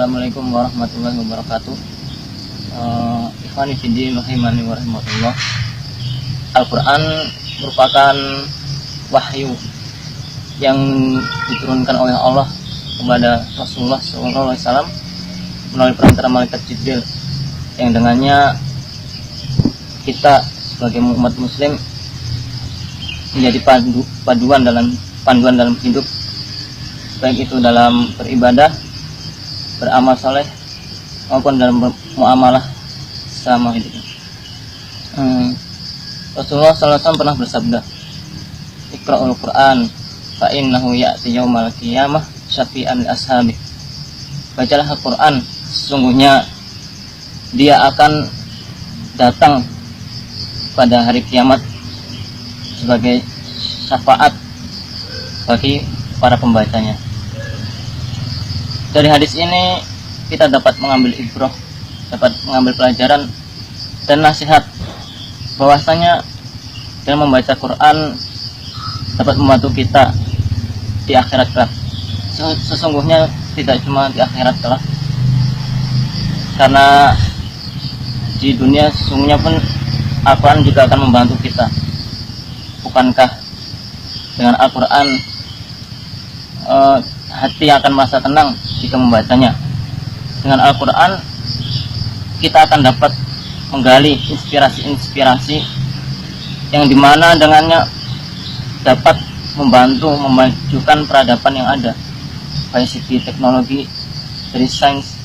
Assalamualaikum warahmatullahi wabarakatuh. Ikhwani fiddin rahimani wa rahimakumullah. Al-Quran merupakan wahyu yang diturunkan oleh Allah kepada Rasulullah SAW melalui perantara malaikat Jibril, yang dengannya kita sebagai umat muslim menjadi panduan dalam hidup, baik itu dalam beribadah, beramal soleh, maupun dalam muamalah sama hidup. Rasulullah SAW pernah bersabda, Iqra'ul Quran fa innahu ya'ti yaumal qiyamah syafi'an li ashabi. Bacalah Al-Quran, sesungguhnya dia akan datang pada hari kiamat sebagai syafaat bagi para pembacanya. Dari hadis ini kita dapat mengambil ibrah, dapat mengambil pelajaran dan nasihat bahwasanya dengan membaca Quran dapat membantu kita di akhirat kelak. Sesungguhnya tidak cuma di akhirat kelak, karena di dunia sesungguhnya pun Al-Quran juga akan membantu kita. Bukankah dengan Al-Quran hati akan merasa tenang jika membacanya? Dengan Al-Quran kita akan dapat menggali inspirasi-inspirasi yang dimana dengannya dapat membantu memajukan peradaban yang ada, baik segi teknologi, dari sains.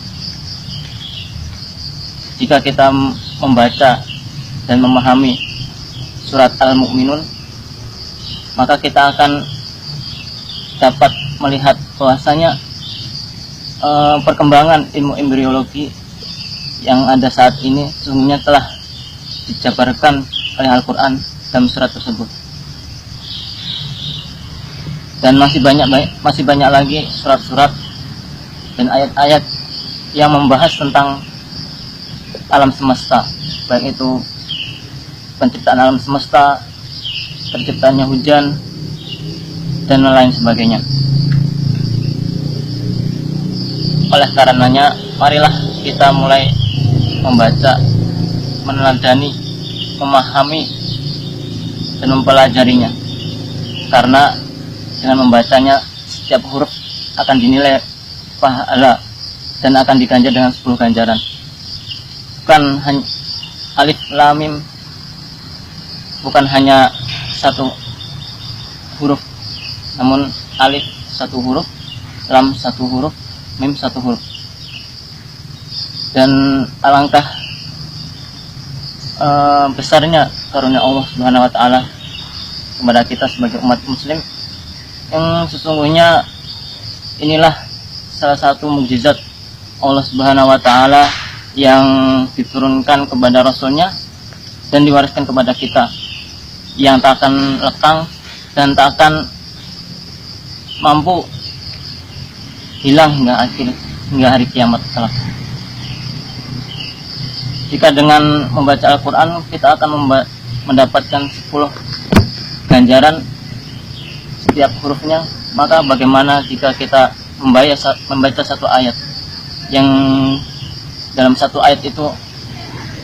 Jika kita membaca dan memahami surat Al-Mu'minun, maka kita akan dapat melihat bahwasanya perkembangan ilmu embriologi yang ada saat ini sesungguhnya telah dijabarkan oleh Al-Quran dalam surat tersebut. Dan masih banyak lagi surat-surat dan ayat-ayat yang membahas tentang alam semesta, baik itu penciptaan alam semesta, terciptanya hujan, dan lain sebagainya. Oleh karenanya, marilah kita mulai membaca, meneladani, memahami, dan mempelajarinya. Karena dengan membacanya, setiap huruf akan dinilai pahala dan akan diganjar dengan 10 ganjaran. Bukan hanya alif lam mim, bukan hanya satu huruf, namun alif satu huruf, lam satu huruf, mim satu huruf. Dan alangkah besarnya karunia Allah Subhanahu wa taala kepada kita sebagai umat muslim, yang sesungguhnya inilah salah satu mukjizat Allah Subhanahu wa taala yang diturunkan kepada Rasulnya dan diwariskan kepada kita, yang tak akan lekang dan tak akan mampu hilang hingga hari kiamat kelak. Jika dengan membaca Al-Quran kita akan mendapatkan 10 ganjaran setiap hurufnya, maka bagaimana jika kita membaca satu ayat yang dalam satu ayat itu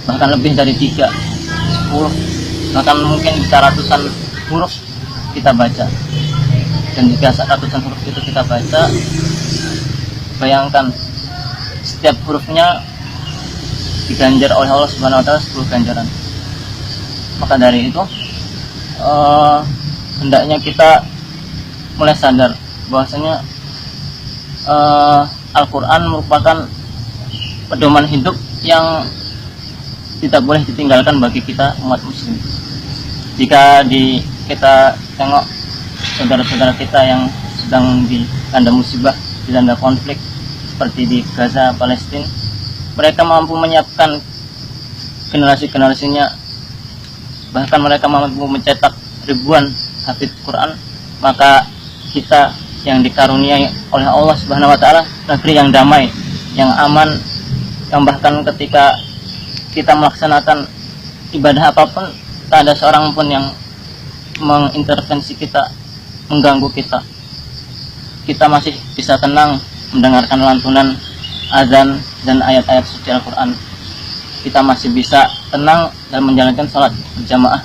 bahkan lebih dari 3, 10, bahkan mungkin bisa ratusan huruf kita baca. Dan jika ratusan huruf itu kita baca, bayangkan setiap hurufnya diganjar oleh Allah Subhanahu wa taala 10 ganjaran. Maka dari itu hendaknya kita mulai sadar bahwasanya Al-Quran merupakan pedoman hidup yang tidak boleh ditinggalkan bagi kita umat muslim. Jika kita tengok saudara-saudara kita yang sedang dilanda musibah, dilanda konflik seperti di Gaza, Palestina, mereka mampu menyiapkan generasi-generasinya, bahkan mereka mampu mencetak ribuan hafidz Quran. Maka kita yang dikaruniai oleh Allah Subhanahu wa taala negeri yang damai, yang aman, yang bahkan ketika kita melaksanakan ibadah apapun tak ada seorang pun yang mengintervensi kita, mengganggu kita. Kita masih bisa tenang mendengarkan lantunan azan dan ayat-ayat suci Al-Quran, kita masih bisa tenang dan menjalankan sholat berjamaah,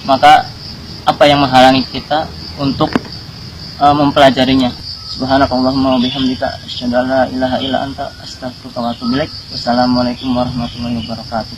maka apa yang menghalangi kita untuk mempelajarinya? Subhanakallahumma wa bihamdika asyhadu an la ilaha illa anta astaghfiruka wa atubu ilaik. Wassalamualaikum warahmatullahi wabarakatuh.